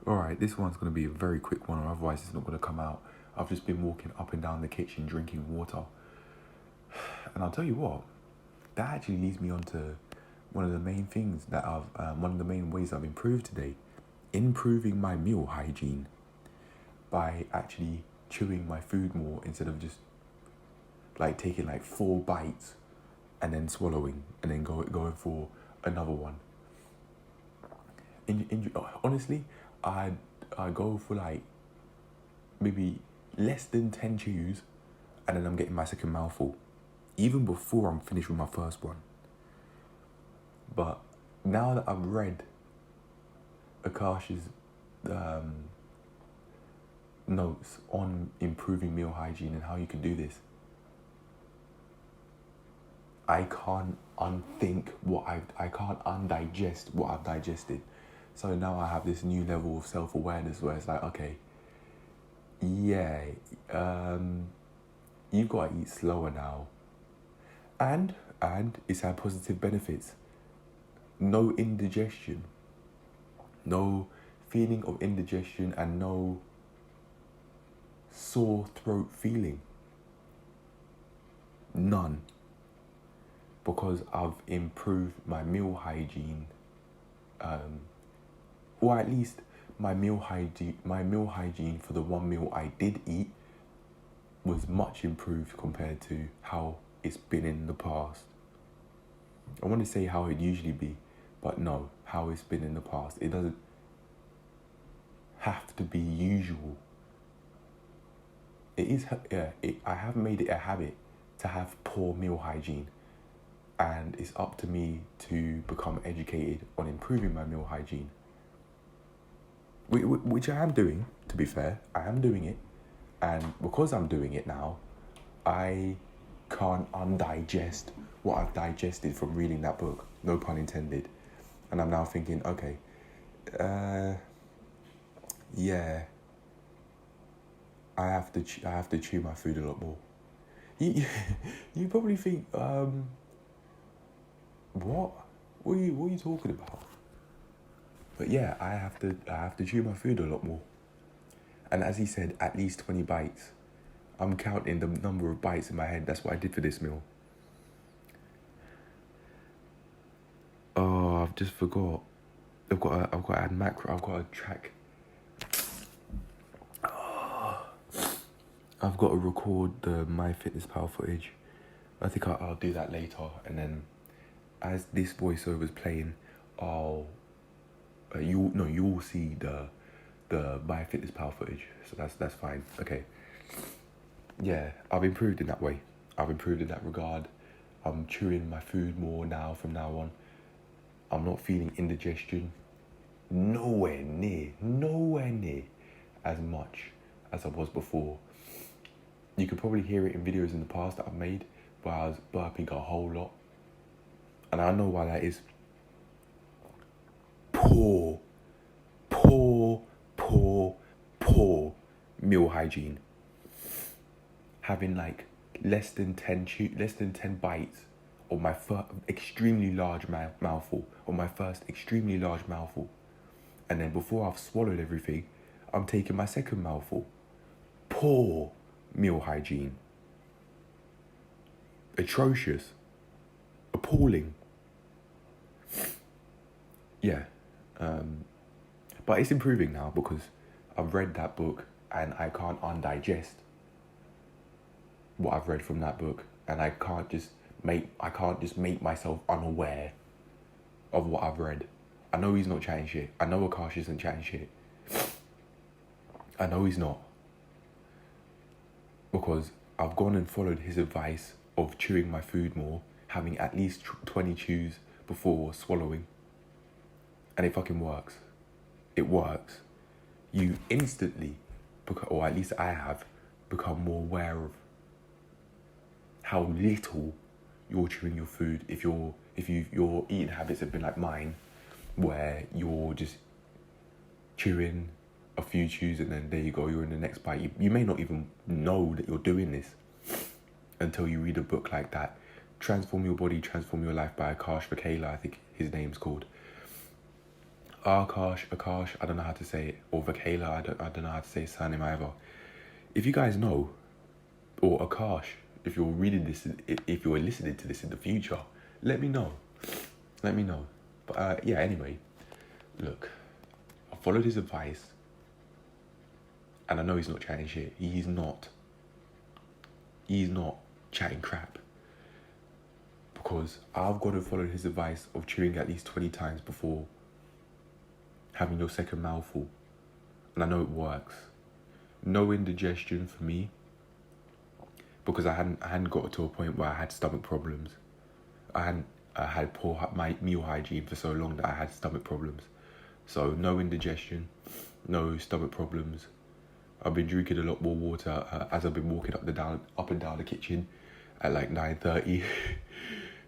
Alright, this one's going to be a very quick one, or otherwise it's not going to come out. I've just been walking up and down the kitchen drinking water. And I'll tell you what, that actually leads me on to one of the main things that one of the main ways I've improved today. Improving my meal hygiene by actually chewing my food more instead of just like taking like 4 bites and then swallowing and then going for another one. Honestly, I go for like maybe less than 10 chews and then I'm getting my second mouthful, even before I'm finished with my first one. But now that I've read Akash's notes on improving meal hygiene and how you can do this, I can't undigest what I've digested. So now I have this new level of self-awareness where it's like, okay, yeah, you've got to eat slower now. And it's had positive benefits. No indigestion. No feeling of indigestion and no sore throat feeling. None. Because I've improved my meal hygiene, or at least my meal hygiene for the one meal I did eat was much improved compared to how it's been in the past. I want to say how it usually be, but no, how it's been in the past. It doesn't have to be usual. I have made it a habit to have poor meal hygiene, and it's up to me to become educated on improving my meal hygiene. Which I am doing, to be fair. I am doing it. And because I'm doing it now, I can't undigest what I've digested from reading that book. No pun intended. And I'm now thinking, okay, yeah, I have to chew my food a lot more. You probably think, what are you talking about? But yeah, I have to chew my food a lot more. And as he said, at least 20 bites. I'm counting the number of bites in my head. That's what I did for this meal. Oh, I've just forgot. I've got to add macro. I've got to track. Oh, I've got to record the MyFitnessPal footage. I think I'll do that later. And then, as this voiceover's playing, you will see the MyFitnessPal footage. So that's fine. Okay. Yeah, I've improved in that way. I've improved in that regard. I'm chewing my food more now from now on. I'm not feeling indigestion. Nowhere near as much as I was before. You could probably hear it in videos in the past that I've made where I was burping a whole lot. And I know why that is. Poor meal hygiene. Having like less than 10 bites of my first extremely large mouthful, and then before I've swallowed everything, I'm taking my second mouthful. Poor meal hygiene. Atrocious. Appalling. Yeah. But it's improving now because I've read that book and I can't undigest what I've read from that book, and I can't just make myself unaware of what I've read. I know he's not chatting shit. I know Akash isn't chatting shit. I know he's not. Because I've gone and followed his advice of chewing my food more, having at least 20 chews before swallowing. And it fucking works. It works. You instantly, or at least I have, become more aware of how little you're chewing your food. If your eating habits have been like mine, where you're just chewing a few chews and then there you go, you're in the next bite. You may not even know that you're doing this until you read a book like that. Transform Your Body, Transform Your Life by Akash Vakela, I think his name's called. Akash, I don't know how to say it, or Vakela, I don't know how to say his surname either. If you guys know, or Akash, if you're reading this, if you're listening to this in the future, let me know. Let me know. But yeah, anyway, look, I followed his advice, and I know he's not chatting shit. He's not chatting crap. Because I've got to follow his advice of chewing at least 20 times before having your second mouthful. And I know it works. No indigestion for me, because I hadn't got to a point where I had stomach problems. I had poor my meal hygiene for so long that I had stomach problems. So no indigestion, no stomach problems. I've been drinking a lot more water as I've been walking up and down the kitchen at like 9:30.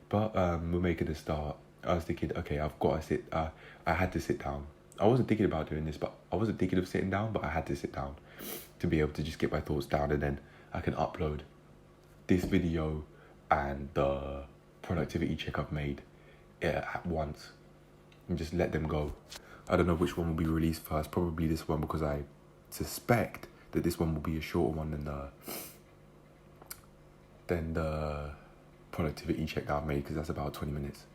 But we're making a start. I was thinking, okay, I've got to sit. I had to sit down. I wasn't thinking about doing this, but I wasn't thinking of sitting down, but I had to sit down to be able to just get my thoughts down, and then I can upload this video and the productivity check I've made at once and just let them go. I don't know which one will be released first. Probably this one, because I suspect that this one will be a shorter one than the productivity check that I've made, because that's about 20 minutes.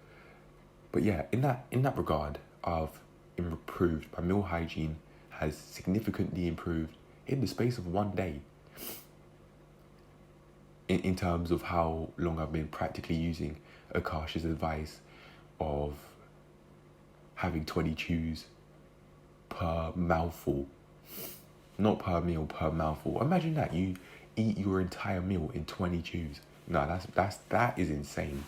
But yeah, in that regard, I've improved. My meal hygiene has significantly improved in the space of one day. In terms of how long I've been practically using Akash's advice of having 20 chews per mouthful. Not per meal, per mouthful. Imagine that, you eat your entire meal in 20 chews. No, that is insane.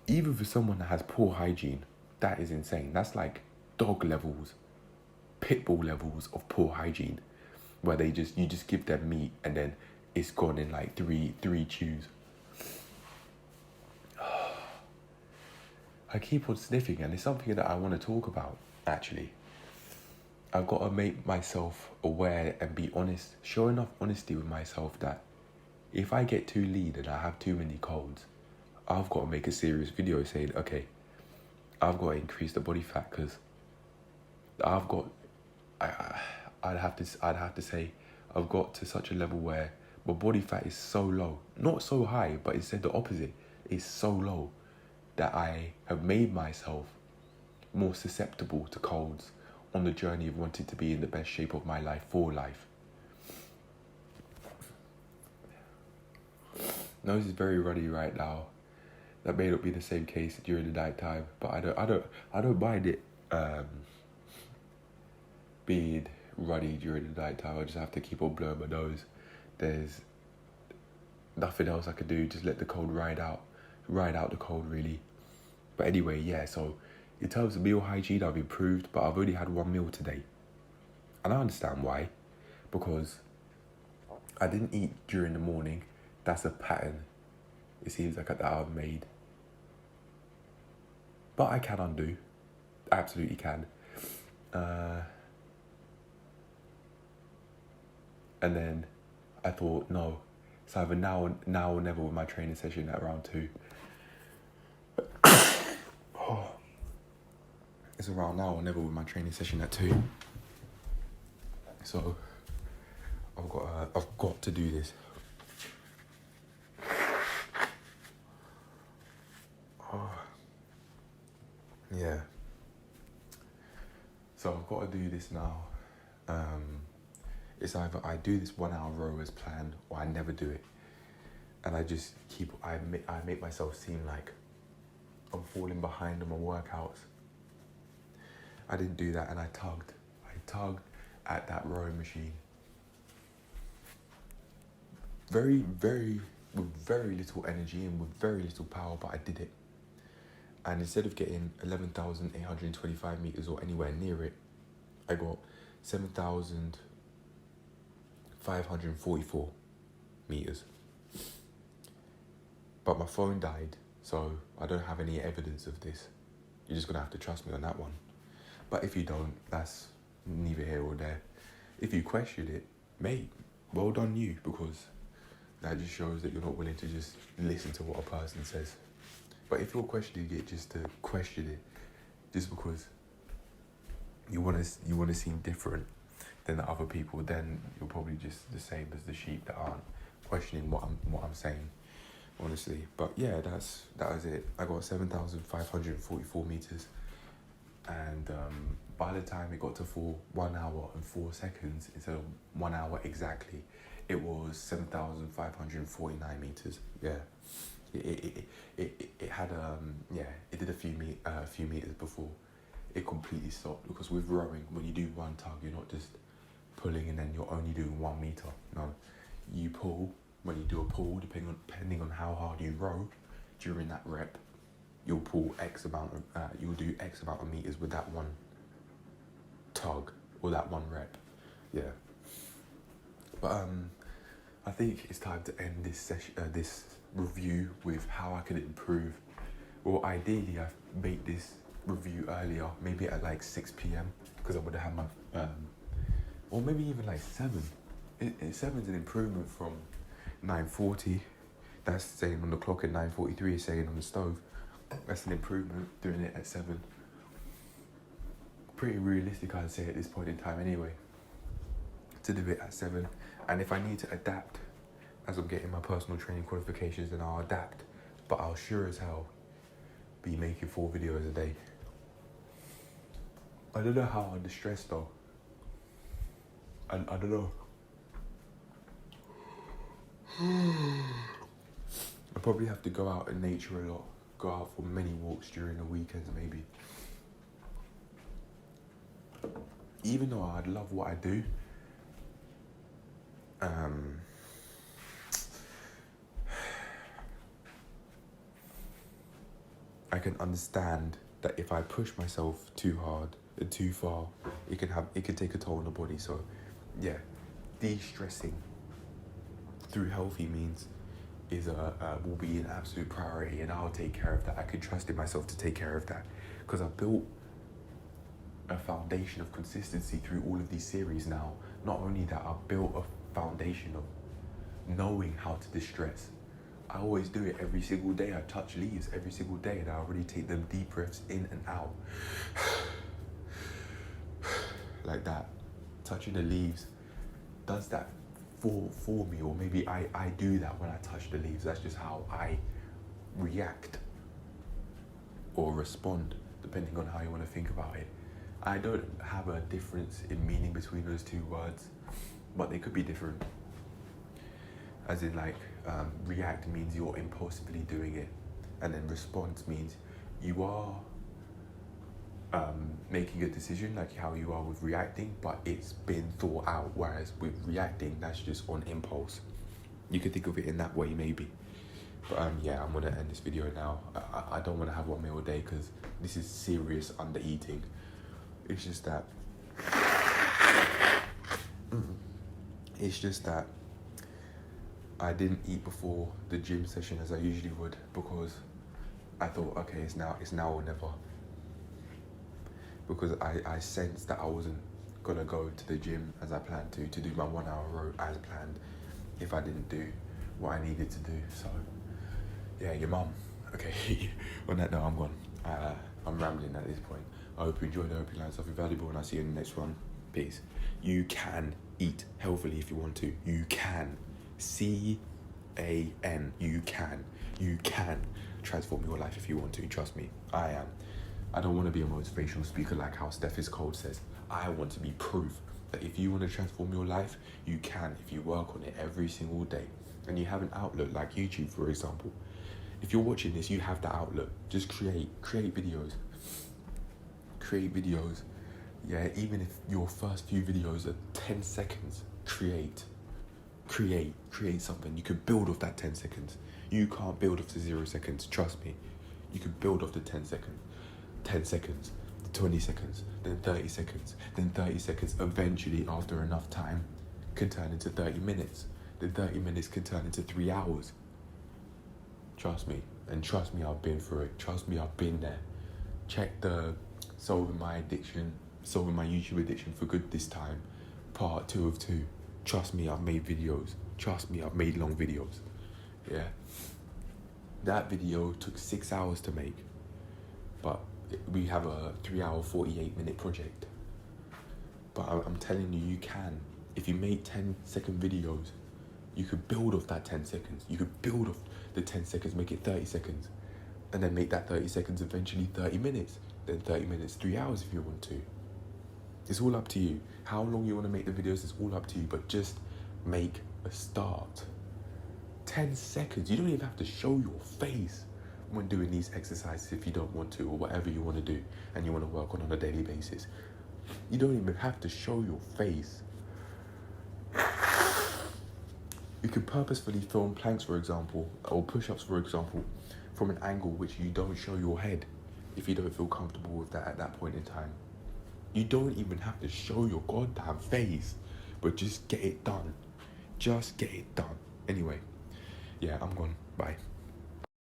Even for someone that has poor hygiene, that is insane. That's like dog levels, pit bull levels of poor hygiene, where you just give them meat and then it's gone in like three chews. I keep on sniffing, and it's something that I want to talk about, actually. I've got to make myself aware and be honest, show enough honesty with myself that if I get too lean and I have too many colds, I've got to make a serious video saying, okay, I've got to increase the body fat, because I'd have to say I've got to such a level where my body fat is so low, not so high, but instead the opposite, is so low that I have made myself more susceptible to colds on the journey of wanting to be in the best shape of my life for life. Nose is very ruddy right now. That may not be the same case during the night time, but I don't mind it being ruddy during the night time. I just have to keep on blowing my nose. There's nothing else I could do. Just let the cold ride out the cold, really. But anyway, yeah. So in terms of meal hygiene, I've improved, but I've only had one meal today, and I understand why, because I didn't eat during the morning. That's a pattern, it seems like, that I've made. But I can undo. Absolutely can. And then I thought, no, it's either now or never with my training session at around 2. It's around now or never with my training session at 2. So I've got to do this. Yeah. So I've got to do this now. It's either I do this 1 hour row as planned, or I never do it. And I just I make myself seem like I'm falling behind on my workouts. I didn't do that, and I tugged at that rowing machine. With very little energy and with very little power, but I did it. And instead of getting 11,825 meters or anywhere near it, I got 7,544 meters. But my phone died, so I don't have any evidence of this. You're just gonna have to trust me on that one. But if you don't, that's neither here or there. If you question it, mate, well done you, because that just shows that you're not willing to just listen to what a person says. But if you're questioning it just to question it, just because you wanna seem different than the other people, then you're probably just the same as the sheep that aren't questioning what I'm saying, honestly. But yeah, that was it. I got 7,544 meters, and by the time it got to 1 hour and 4 seconds instead of 1 hour exactly, it was 7,549 meters. Yeah, it had it did a few meters before it completely stopped, because with rowing, when you do one tug, you're not just pulling and then you're only doing 1 meter. No, you pull. When you do a pull, depending on how hard you row during that rep, you'll pull X amount of you'll do X amount of meters with that one tug or that one rep. Yeah. But I think it's time to end this session, this review, with how I could improve. Well, ideally, I made this review earlier, maybe at like 6 p.m. because I would have had my or maybe even like 7. 7's an improvement from 9:40. That's saying on the clock, at 9:43 is saying on the stove. That's an improvement, doing it at 7. Pretty realistic, I'd say, at this point in time anyway, to do it at 7. And if I need to adapt as I'm getting my personal training qualifications, then I'll adapt. But I'll sure as hell be making 4 videos a day. I don't know how under stress though. I don't know. I probably have to go out in nature a lot. Go out for many walks during the weekends maybe. Even though I'd love what I do, I can understand that if I push myself too hard and too far, it can take a toll on the body. So yeah, de-stressing through healthy means will be an absolute priority, and I'll take care of that. I can trust in myself to take care of that, because I've built a foundation of consistency through all of these series now. Not only that, I've built a foundation of knowing how to distress. I always do it every single day. I touch leaves every single day, and I already take them deep breaths in and out. Like that. Touching the leaves does that for me, or maybe I do that when I touch the leaves. That's just how I react or respond, depending on how you want to think about it. I don't have a difference in meaning between those two words, but they could be different. As in, like, react means you're impulsively doing it, and then response means you are making a decision, like how you are with reacting, but it's been thought out, whereas with reacting, that's just on impulse. You could think of it in that way, maybe. But yeah, I'm going to end this video now. I don't want to have 1 meal a day, because this is serious under eating. It's just that I didn't eat before the gym session as I usually would, because I thought, okay, it's now or never. Because I sensed that I wasn't gonna go to the gym as I planned to do my 1 hour row as planned, if I didn't do what I needed to do. So yeah, your mum. Okay, on that note, I'm gone. I'm rambling at this point. I hope you enjoyed it. I hope you learned something valuable, and I'll see you in the next one. Peace. You can eat healthily if you want to. You can. C-A-N. You can. You can transform your life if you want to. Trust me, I am. I don't want to be a motivational speaker like how Steph Cole says. I want to be proof that if you want to transform your life, you can, if you work on it every single day. And you have an outlet like YouTube, for example. If you're watching this, you have that outlet. Just create videos. Create videos. Yeah, even if your first few videos are 10 seconds, create something. You could build off that 10 seconds. You can't build off the 0 seconds, trust me. You could build off the 10 seconds, 20 seconds, then 30 seconds, then 30 seconds. Eventually, after enough time, can turn into 30 minutes. Then 30 minutes can turn into 3 hours. Trust me, and trust me, I've been through it. Trust me, I've been there. Check the solving my YouTube addiction for good this time, part 2 of 2. Trust me, I've made videos. Trust me, I've made long videos. Yeah. That video took 6 hours to make, but we have a 3 hour, 48 minute project. But I'm telling you, you can. If you make 10-second videos, you could build off that 10 seconds. You could build off the 10 seconds, make it 30 seconds. And then make that 30 seconds eventually 30 minutes. Then 30 minutes, 3 hours if you want to. It's all up to you. How long you want to make the videos is all up to you. But just make a start. 10 seconds. You don't even have to show your face when doing these exercises if you don't want to, or whatever you want to do and you want to work on a daily basis. You don't even have to show your face. You could purposefully film planks, for example, or push-ups, for example, from an angle which you don't show your head if you don't feel comfortable with that at that point in time. You don't even have to show your goddamn face, but just get it done. Just get it done. Anyway, yeah, I'm gone. Bye.